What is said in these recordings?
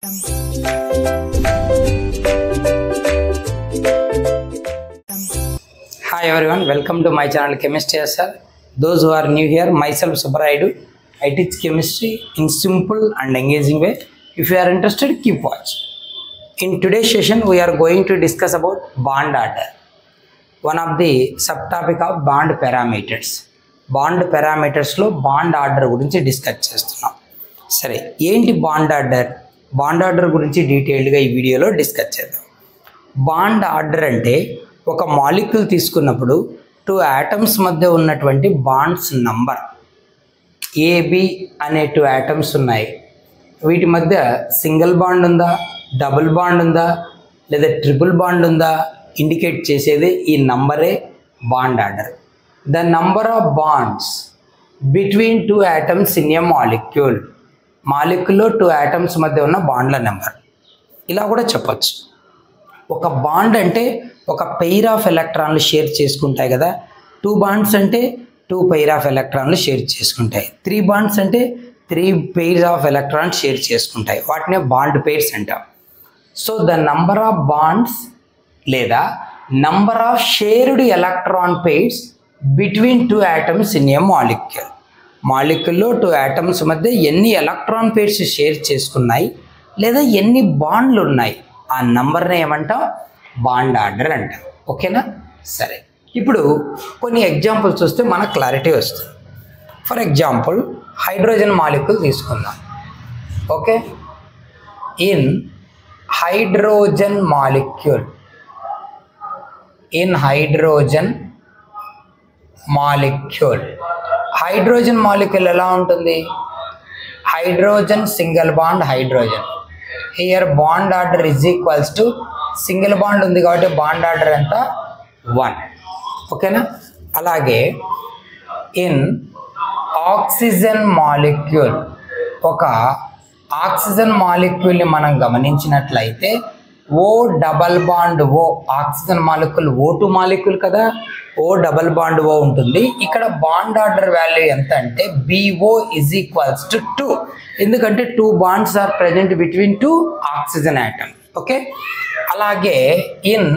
Hi everyone, welcome to my channel Chemistry SR. Those who are new here, myself Subaraidu. I teach chemistry in simple and engaging way. If you are interested, keep watching. In today's session, we are going to discuss about bond order. One of the subtopic of bond parameters. Bond parameters lo bond order గురించి discuss చేస్తున్నాం. సరే, ఏంటి bond order? Bond order గురించి డీటెయిల్డ్గా ఈ వీడియోలో discuss చేద్దాం. Bond order అంటే ఒక మాలిక్యూల్ తీసుకున్నప్పుడు టూ ఆటమ్స్ మధ్య ఉన్నటువంటి బాండ్స్ నంబర్. ఏబి అనే టూ ఆటమ్స్ ఉన్నాయి. వీటి మధ్య సింగిల్ బాండ్ ఉందా, డబుల్ బాండ్ ఉందా, లేదా ట్రిపుల్ బాండ్ ఉందా ఇండికేట్ చేసేది ఈ నంబరే bond order. The number of bonds between two atoms in a molecule. మాలిక్యూల్లో టూ ఆటమ్స్ మధ్య ఉన్న బాండ్ల నెంబర్. ఇలా కూడా చెప్పచ్చు. ఒక బాండ్ అంటే ఒక పెయిర్ ఆఫ్ ఎలక్ట్రాన్లు షేర్ చేసుకుంటాయి కదా. టూ బాండ్స్ అంటే టూ పెయిర్ ఆఫ్ ఎలక్ట్రాన్లు షేర్ చేసుకుంటాయి. త్రీ బాండ్స్ అంటే three pairs of electrons share చేసుకుంటాయి. వాటినే బాండ్ పెయిర్స్ అంటాం. So the number of bonds లేదా number of shared electron pairs between two atoms in a molecule. మాలిక్యూల్లో two atoms మధ్య ఎన్ని ఎలక్ట్రాన్ పెయిర్స్ షేర్ చేసుకున్నాయి లేదా ఎన్ని బాండ్లు ఉన్నాయి ఆ నంబర్ని ఏమంటాం? బాండ్ ఆర్డర్ అంటాం. ఓకేనా? సరే, ఇప్పుడు కొన్ని ఎగ్జాంపుల్స్ చూస్తే మనకు క్లారిటీ వస్తుంది. ఫర్ ఎగ్జాంపుల్ హైడ్రోజన్ మాలిక్యూల్ తీసుకుందాం. Okay, in hydrogen molecule hydrogen molecule ఎలా ఉంటుంది? Hydrogen single bond hydrogen. Here bond order is equals to single bond ఉంది కాబట్టి బాండ్ ఆర్డర్ ఎంత? 1. ఓకేనా? అలాగే ఇన్ ఆక్సిజన్ మాలిక్యూల్, ఒక ఆక్సిజన్ మాలిక్యూల్ని మనం గమనించినట్లయితే O double bond O, oxygen molecule O2 molecule కదా, ఓ డబల్ బాండ్ ఓ ఉంటుంది. ఇక్కడ బాండ్ ఆర్డర్ వాల్యూ ఎంత అంటే BO ఈజ్ ఈక్వల్స్ టు 2. ఎందుకంటే two bonds are present between two oxygen atom. Okay, అలాగే ఇన్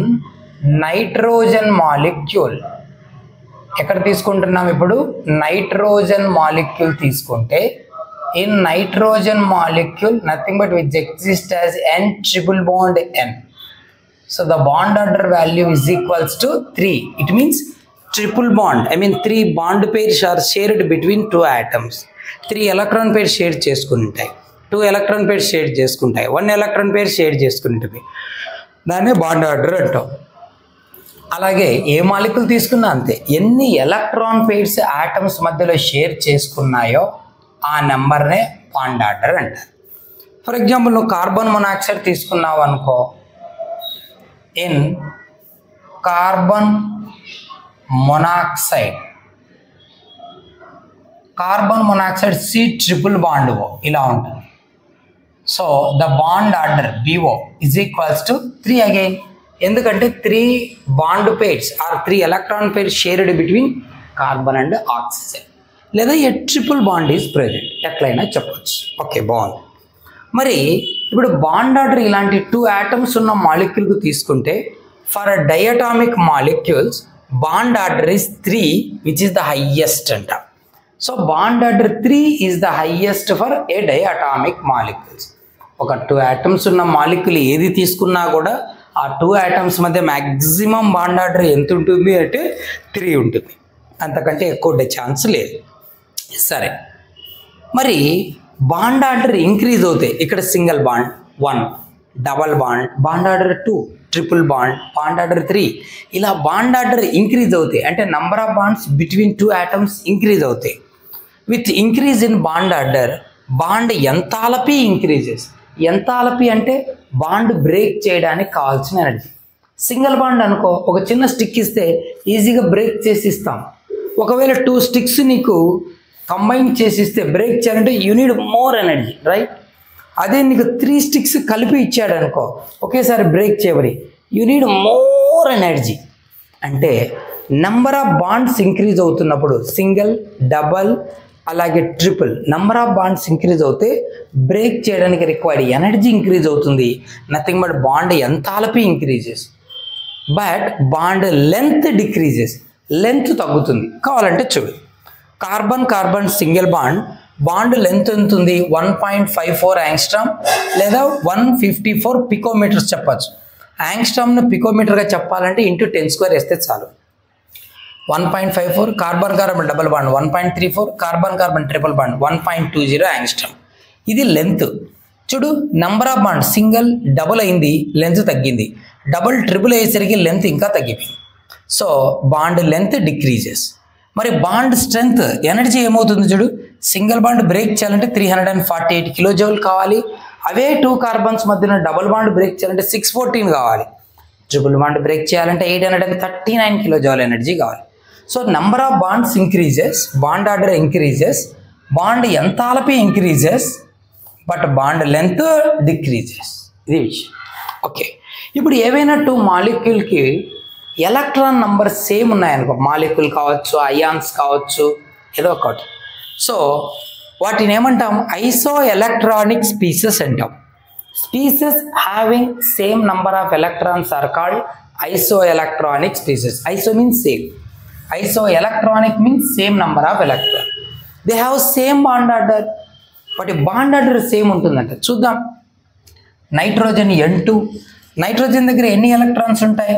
నైట్రోజన్ మాలిక్యూల్, ఎక్కడ తీసుకుంటున్నాం ఇప్పుడు? నైట్రోజన్ మాలిక్యూల్ తీసుకుంటే in nitrogen molecule nothing but which exist as N triple bond N. So the bond order value is equals to 3. It means triple bond. I mean 3 bond pairs are shared between two atoms. 3 electron pairs share చేసుకుంటాయి, 2 electron pairs share చేసుకుంటాయి, 1 electron pair share చేసుకుంటుంది. దాన్నే bond order అంటాం. అలాగే a molecule తీసుకున్నా అంతే, ఎన్ని electron pairs atoms మధ్యలో షేర్ చేసుకున్నాయో ఆ నెంబర్నే బాండ్ ఆర్డర్ అంటారు. ఫర్ ఎగ్జాంపుల్ నువ్వు కార్బన్ మొనాక్సైడ్ తీసుకున్నావు అనుకో, in carbon monoxide C triple bond O ఇలా ఉంటుంది. So the bond order BO is equals to 3 again. ఎందుకంటే 3 bond pairs are 3 electron pairs shared between carbon and oxygen, లేదా a triple bond is present, ఎట్లయినా చెప్పచ్చు. Okay, బాగుంది. మరి ఇప్పుడు bond order ఇలాంటి 2 ఆటమ్స్ ఉన్న మాలిక్యూల్కు తీసుకుంటే for diatomic molecules bond order is 3 which is the highest అంట. So bond order 3 is the highest for a diatomic molecules. ఒక 2 ఆటమ్స్ ఉన్న మాలిక్యూల్ ఏది తీసుకున్నా కూడా ఆ 2 ఆటమ్స్ మధ్య మ్యాక్సిమం బాండ్ ఆర్డర్ ఎంత ఉంటుంది అంటే 3 ఉంటుంది. అంతకంటే ఎక్కువ ఉండే ఛాన్స్ లేదు. సరే, మరి బాండ్ ఆర్డర్ ఇంక్రీజ్ అవుతాయి. ఇక్కడ single bond 1, double bond, bond order 2, triple bond, bond order 3, ఇలా బాండ్ ఆర్డర్ ఇంక్రీజ్ అవుతాయి. అంటే number of bonds between 2 atoms increase అవుతాయి. With increase in bond order bond enthalpy increases. Enthalpy అంటే bond break చేయడానికి కావాల్సిన energy. Single bond అనుకో, ఒక చిన్న స్టిక్ ఇస్తే ఈజీగా బ్రేక్ చేసి ఇస్తాం. ఒకవేళ 2 స్టిక్స్ నీకు కంబైన్ చేసిస్తే బ్రేక్ చేయాలంటే you need more energy, right? అదే నీకు 3 స్టిక్స్ కలిపి ఇచ్చాడు అనుకో, ఒకేసారి బ్రేక్ చేయబడి యూ నీడ్ మోర్ ఎనర్జీ. అంటే నెంబర్ ఆఫ్ బాండ్స్ ఇంక్రీజ్ అవుతున్నప్పుడు సింగిల్, డబల్, అలాగే triple. Number of wands increase అవుతే బ్రేక్ చేయడానికి రిక్వైర్డ్ ఎనర్జీ ఇంక్రీజ్ అవుతుంది. Nothing but bond enthalpy increases, but bond length decreases, length తగ్గుతుంది. కావాలంటే చూడు, carbon carbon single bond length ఎంత ఉంది? 1.54 యాంగ్స్ట్రామ్ లేదా 154 పికోమీటర్స్ చెప్పచ్చు. యాంగ్స్ట్రామ్ను పికోమీటర్గా చెప్పాలంటే ఇంటూ 10² వేస్తే చాలు. 1.54 carbon carbon double bond 1.34, carbon carbon triple bond 1.20 angstrom. ఇది లెంత్. చూడు, number of bond single double అయింది, లెంత్ తగ్గింది. డబుల్ ట్రిపుల్ అయ్యేసరికి లెంత్ ఇంకా తగ్గిపోయింది. So bond length decreases. మరి బాండ్ స్ట్రెంగ్త్, ఎనర్జీ ఏమవుతుంది చూడు, సింగిల్ బాండ్ బ్రేక్ చేయాలంటే 348 కిలోజౌల్ కావాలి. అవే 2 కార్బన్స్ మధ్యన డబుల్ బాండ్ బ్రేక్ చేయాలంటే 614 కావాలి. ట్రిపుల్ బాండ్ బ్రేక్ చేయాలంటే 839 కిలోజౌల్ ఎనర్జీ కావాలి. So number of wands increases, bond order increases, bond enthalpy increases, but bond length decreases. ఇది విషయం. ఓకే, ఇప్పుడు ఏవైనా 2 మాలిక్యూల్కి ఎలక్ట్రాన్ నంబర్ సేమ్ ఉన్నాయనుకో, మాలిక్యూల్ కావచ్చు, అయాన్స్ కావచ్చు, ఏదో ఒకటి. సో వాటిని ఏమంటాం? ఐసో ఎలక్ట్రానిక్ స్పీసెస్ అంటాం. Species having same number of electrons are called isoelectronic species. Iso means same. Isoelectronic means same number of electrons. They have same bond order. But bond order same untundanta. చూద్దాం. Nitrogen N2. Nitrogen దగ్గర ఎన్ని electrons ఉంటాయి?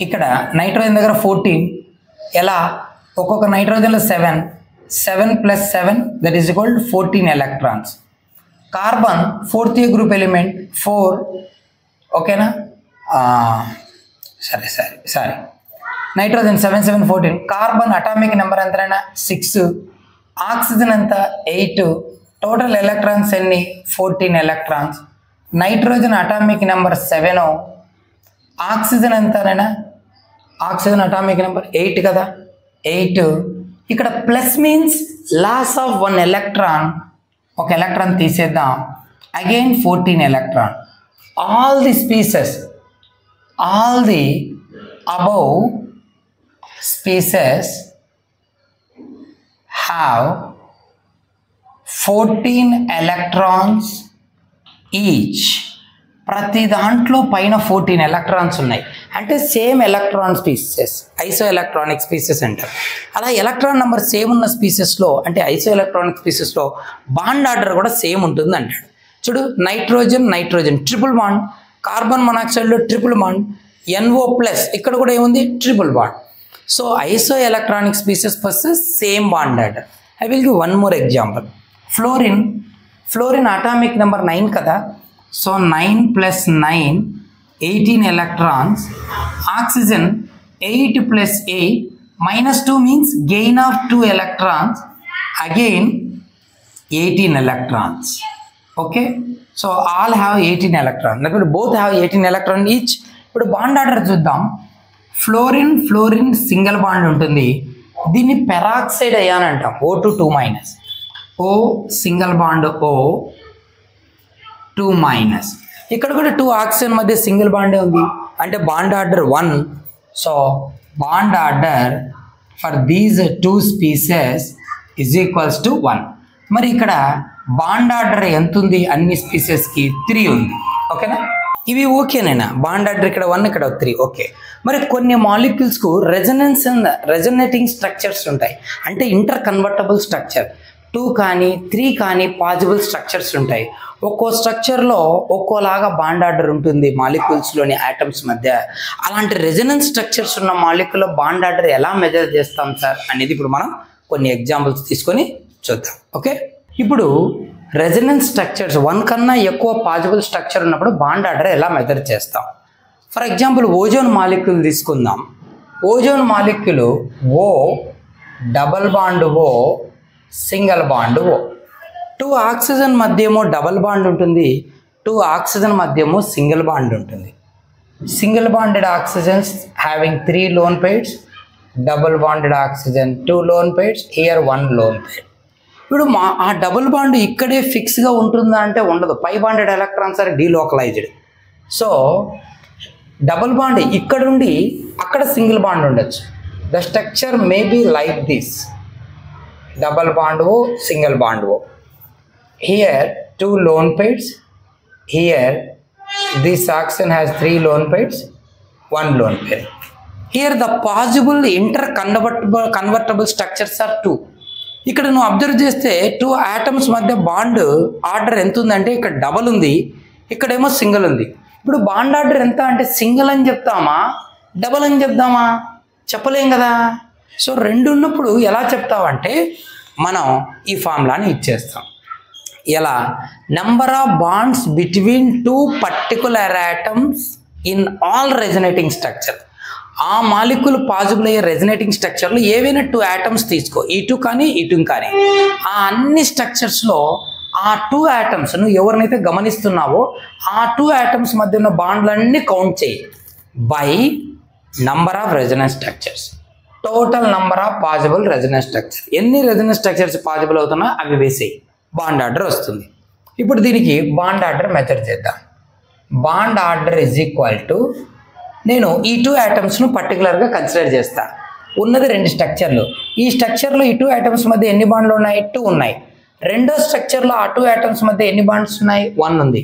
ఇక్కడ nitrogen దగ్గర 14. ఎలా? ఒక్కొక్క నైట్రోజన్లో 7. 7 + 7 that is equal to 14 electrons. Carbon 4th group element 4. ఓకేనా? సరే నైట్రోజన్ 7 7 14. కార్బన్ అటామిక్ నెంబర్ ఎంతైనా 6. ఆక్సిజన్ ఎంత? 8. టోటల్ ఎలక్ట్రాన్స్ ఎన్ని? 14 electrons. Nitrogen atomic number 7. Oxygen ఎంతనైనా? ఆక్సిజన్ అటామిక్ నెంబర్ 8 కదా, 8. ఇక్కడ plus means loss of 1 electron. ఒక ఎలక్ట్రాన్ తీసేద్దాం, again 14 electron. All the species, all the above species have 14 electrons each. ప్రతి దాంట్లో పైన 14 ఎలక్ట్రాన్స్ ఉన్నాయి. అంటే same electron species, isoelectronic species అంటారు. అలా ఎలక్ట్రాన్ నెంబర్ సేమ్ ఉన్న స్పీసెస్లో, అంటే ఐసో ఎలక్ట్రానిక్ స్పీసెస్లో బాండ్ ఆర్డర్ కూడా సేమ్ ఉంటుంది అంటాడు. చూడు, నైట్రోజన్ ట్రిపుల్ బాండ్, కార్బన్ మొనాక్సైడ్లో ట్రిపుల్ బాండ్, NO+, ఇక్కడ కూడా ఏముంది? Triple bond. So isoelectronic species possess same bond order. I will give one more example. Fluorine atomic number 9 కదా. So 9 + 9 18 electrons. Oxygen 8 + 8 -2 means gain of 2 electrons. Again 18 electrons. Okay, so all have 18 electrons. Like both have 18 electrons each. ఇప్పుడు bond order చూద్దాం. Fluorine single bond ఉంటుంది. దీన్ని peroxide ion అంటాం. O2 2-. O single bond O 2-. ఇక్కడ కూడా 2 oxygen మధ్య single బాండే ఉంది, అంటే bond order 1. So bond order for these 2 species is equals to 1. మరి ఇక్కడ బాండ్ ఆర్డర్ ఎంత ఉంది? అన్ని స్పీసెస్కి 3 ఉంది. ఓకేనా? ఇవి ఓకేనేనా? బాండ్ ఆర్డర్ ఇక్కడ 1, ఇక్కడ 3. ఓకే. మరి కొన్ని మాలిక్యూల్స్కు రెజొనేటింగ్ స్ట్రక్చర్స్ ఉంటాయి, అంటే ఇంటర్ కన్వర్టబుల్ స్ట్రక్చర్. 2 కానీ 3 కానీ పాసిబుల్ స్ట్రక్చర్స్ ఉంటాయి. ఒక్కో స్ట్రక్చర్లో ఒక్కోలాగా బాండ్ ఆర్డర్ ఉంటుంది మాలిక్యూల్స్లోని ఆటమ్స్ మధ్య. అలాంటి రెజొనెన్స్ స్ట్రక్చర్స్ ఉన్న మాలిక్యూల్లో బాండ్ ఆర్డర్ ఎలా మెజర్ చేస్తాం సార్ అనేది ఇప్పుడు మనం కొన్ని ఎగ్జాంపుల్స్ తీసుకొని చూద్దాం. ఓకే, ఇప్పుడు రెజొనెన్స్ స్ట్రక్చర్స్ 1 కన్నా ఎక్కువ పాసిబుల్ స్ట్రక్చర్ ఉన్నప్పుడు బాండ్ ఆర్డర్ ఎలా మెజర్ చేస్తాం? ఫర్ ఎగ్జాంపుల్ ఓజోన్ మాలిక్యూల్ తీసుకుందాం. Ozone molecule O double bond O single bond O. 2 oxygen మధ్యేమో డబల్ బాండ్ ఉంటుంది, 2 ఆక్సిజన్ మధ్యేమో సింగిల్ బాండ్ ఉంటుంది. Single bonded oxygens having 3 lone pairs, double bonded oxygen 2 lone pairs, here 1 lone pair. ఇప్పుడు ఆ double bond ఇక్కడే ఫిక్స్గా ఉంటుందా అంటే ఉండదు. Pi bonded electrons are delocalized. So double bond ఇక్కడుండి అక్కడ సింగిల్ బాండ్ ఉండొచ్చు. The structure may be like this. double bond O, single bond O. Here 2 lone pairs. Here this oxygen has 3 lone pairs, 1 lone pair. Here the possible interconvertible structures are 2. ఇక్కడ నువ్వు observe చేస్తే 2 atoms మధ్య bond order ఎంత ఉందంటే ఇక్కడ double ఉంది, ఇక్కడేమో single ఉంది. ఇప్పుడు బాండ్ ఆర్డర్ ఎంత అంటే సింగిల్ అని చెప్తామా డబల్ అని చెప్తామా? చెప్పలేం కదా. సో రెండు ఉన్నప్పుడు ఎలా చెప్తావంటే మనం ఈ ఫార్ములాని ఇచ్చేస్తాం. ఎలా? Number of bonds between 2 particular atoms in all resonating structure. ఆ మాలిక్యూల్ పాజిబుల్ అయ్యే రెజనేటింగ్ స్ట్రక్చర్లో ఏవైనా 2 ఆటమ్స్ తీసుకో, ఈ 2 కానీ ఈ 2 కానీ, ఆ అన్ని స్ట్రక్చర్స్లో ఆ 2 ఆటమ్స్ నువ్వు ఎవరినైతే గమనిస్తున్నావో ఆ 2 ఆటమ్స్ మధ్య ఉన్న బాండ్లన్నీ కౌంట్ చేయి by number of resonance structures. Total number of possible resonance structure, ఎన్ని రెజనెన్స్ స్ట్రక్చర్స్ పాజిబుల్ అవుతున్నా అవి వేసేయి, బాండ్ ఆర్డర్ వస్తుంది. ఇప్పుడు దీనికి బాండ్ ఆర్డర్ మెథడ్ చేద్దాం. Bond order is equal to, నేను ఈ 2 ఆటమ్స్ను పర్టికులర్గా కన్సిడర్ చేస్తా. ఉన్నది 2 స్ట్రక్చర్లు. ఈ స్ట్రక్చర్లో ఈ 2 ఆటమ్స్ మధ్య ఎన్ని బాండ్లు ఉన్నాయి? 2 ఉన్నాయి. రెండో స్ట్రక్చర్లో ఆ 2 ఆటమ్స్ మధ్య ఎన్ని బాండ్స్ ఉన్నాయి? 1 ఉంది.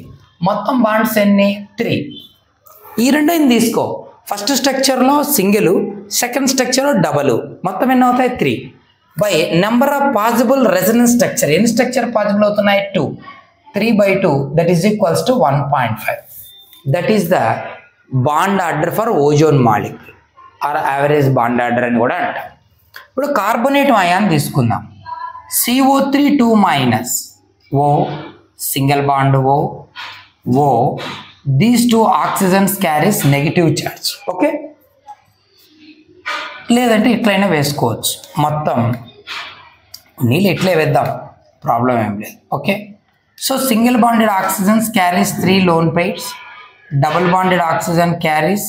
మొత్తం బాండ్స్ ఎన్ని? 3. ఈ రెండోని తీసుకో. ఫస్ట్ స్ట్రక్చర్లో సింగిల్, సెకండ్ స్ట్రక్చర్లో డబల్, మొత్తం ఎన్ని అవుతాయి? 3 by number of possible resonance structure. ఎన్ని స్ట్రక్చర్ పాసిబుల్ అవుతున్నాయి? 2. 3/2 that is equals to 1.5. That is the bond order for ozone molecule are average bond order అని కూడా అంటాం. ఇప్పుడు కార్బోనేట్ అయాన్ తీసుకుందాం. CO3 2- O, single bond O, O. These 2 oxygens carries negative charge. Okay, లేదంటే ఇట్లయినా వేసుకోవచ్చు. మొత్తం నీళ్ళు ఇట్లే వేద్దాం, ప్రాబ్లం ఏం లేదు. Okay, so single bonded oxygens carries 3 lone pairs, double bonded oxygen carries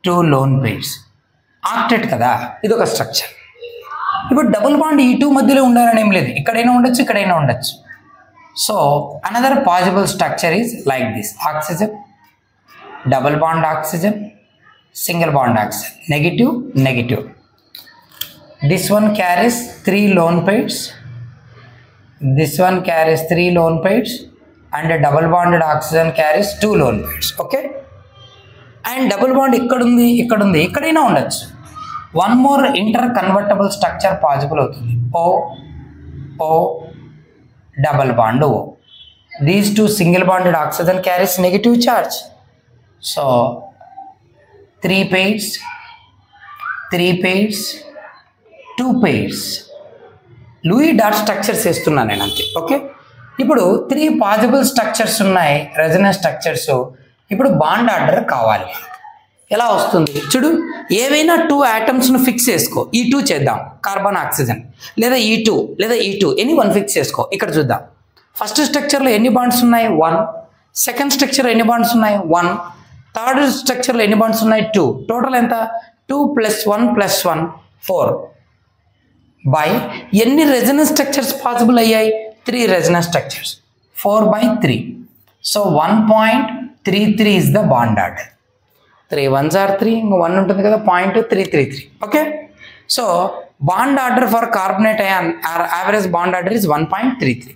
2 lone pairs. Octet కదా, ఇది ఒక స్ట్రక్చర్. ఇప్పుడు డబుల్ బాండ్ ఈ 2 మధ్యలో ఉండాలని ఏం లేదు, ఇక్కడైనా ఉండొచ్చు, ఇక్కడైనా ఉండొచ్చు. So another possible structure is like this: oxygen, double bond oxygen, single bond oxygen, negative negative. This one carries 3 lone pairs, this one carries 3 lone pairs, and a double bonded oxygen carries 2 lone pairs. Okay, and double bond ikkadundi ikkadundi ikkadaina undachu. One more interconvertible structure possible avutundi: O O double bond O. These 2 single bonded oxygen carries negative charge, so 3 pairs, 3 pairs, 2 pairs. Lewis dot structures వేస్తున్నాను నేను అంతే. Okay, ఇప్పుడు 3 possible structures ఉన్నాయి, resonance structures. ఇప్పుడు bond order కావాలి. ఎలా వస్తుంది చూడు, ఏవైనా 2 ఆటమ్స్ను ఫిక్స్ చేసుకో. ఈ 2 చేద్దాం, కార్బన్ ఆక్సిజన్, లేదా ఈ 2 లేదా ఈ 2 ఎనీ 1 ఫిక్స్ చేసుకో. ఇక్కడ చూద్దాం, ఫస్ట్ స్ట్రక్చర్లో ఎన్ని బాండ్స్ ఉన్నాయి? 1. సెకండ్ స్ట్రక్చర్ ఎన్ని బాండ్స్ ఉన్నాయి? 1. థర్డ్ స్ట్రక్చర్లో ఎన్ని బాండ్స్ ఉన్నాయి? 2. టోటల్ ఎంత? 2 + 1 + 1 4 బై ఎన్ని రెజనెన్స్ స్ట్రక్చర్స్ పాసిబుల్ అయ్యాయి? 3 resonance structures, 4/3. So 1.33 is the bond order. 3 1s are 3, ఇంకో 1 ఉంటుంది కదా, 0.333. Okay, so bond order for carbonate ion or average bond order is 1.33.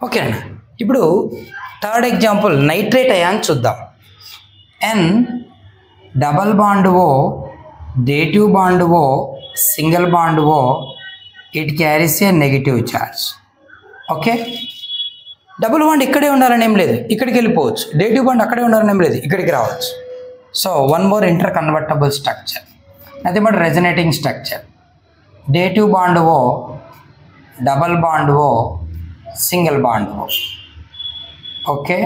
Okay అండి, ఇప్పుడు థర్డ్ ఎగ్జాంపుల్ నైట్రేట్ అయాన్ చూద్దాం. N double bond O, dative bond O, single bond O, it carries a negative charge. Okay, double bond ఇక్కడే ఉండాలని ఏం లేదు, ఇక్కడికి వెళ్ళిపోవచ్చు. Dative bond అక్కడే ఉండాలని ఏం లేదు, ఇక్కడికి రావచ్చు. So one more interconvertible structure, అది but resonating structure. Dative bond O, double bond O, single bond O. Okay,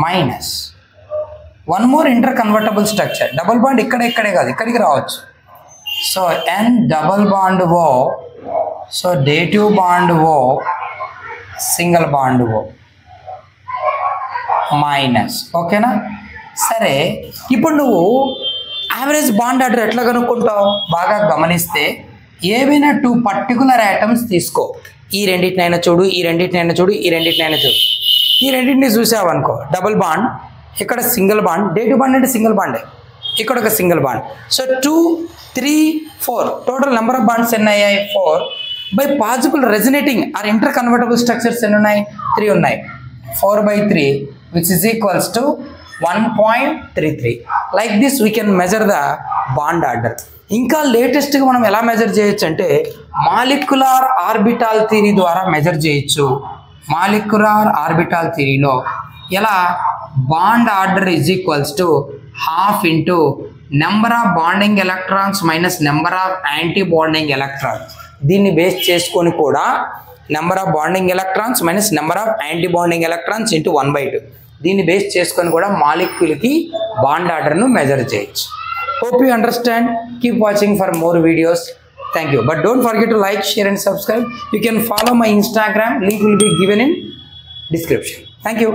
minus one more interconvertible structure. Double bond ఇక్కడే కాదు, ఇక్కడికి రావచ్చు. So N double bond O, so dative bond O, single bond O, minus. ఓకేనా? సరే, ఇప్పుడు నువ్వు average bond order ఎట్లా కనుక్కుంటావు? బాగా గమనిస్తే ఏవైనా 2 పర్టికులర్ ఐటమ్స్ తీసుకో. ఈ రెండింటినైనా చూడు, ఈ రెండింటినైనా చూడు, ఈ రెండింటినైనా చూడు. ఈ రెండింటిని చూసావు అనుకో, డబుల్ బాండ్, ఇక్కడ సింగిల్ బాండ్. డేటివ్ బాండ్ అంటే సింగిల్ బాండే, ఇక్కడ ఒక single bond. So 2 3 4 total number of wands ఎన్ని అయ్యాయి? 4. By possible resonating are inter convertible structures ఎన్ని ఉన్నాయి? 3 ఉన్నాయి. 4/3 which is equals to 1.33. Like this we can measure the bond order. ఇంకా లేటెస్ట్గా మనం ఎలా మెజర్ చేయొచ్చు అంటే మాలిక్యులార్ ఆర్బిటాల్ థియరీ ద్వారా మెజర్ చేయొచ్చు. మాలిక్యులార్ ఆర్బిటాల్ థియరీలో ఎలా bond order is equals to half into number of bonding electrons minus number of anti bonding electrons. దీన్ని బేస్ చేసుకొని కూడా number of bonding electrons minus number of anti bonding electrons into 1/2 దీన్ని base చేసుకొని కూడా మాలిక్యూల్కి bond ఆర్డర్ను measure చేయొచ్చు. Hope you understand. Keep watching for more videos. Thank you. But don't forget to like, share and subscribe. You can follow my Instagram. Link will be given in description. Thank you.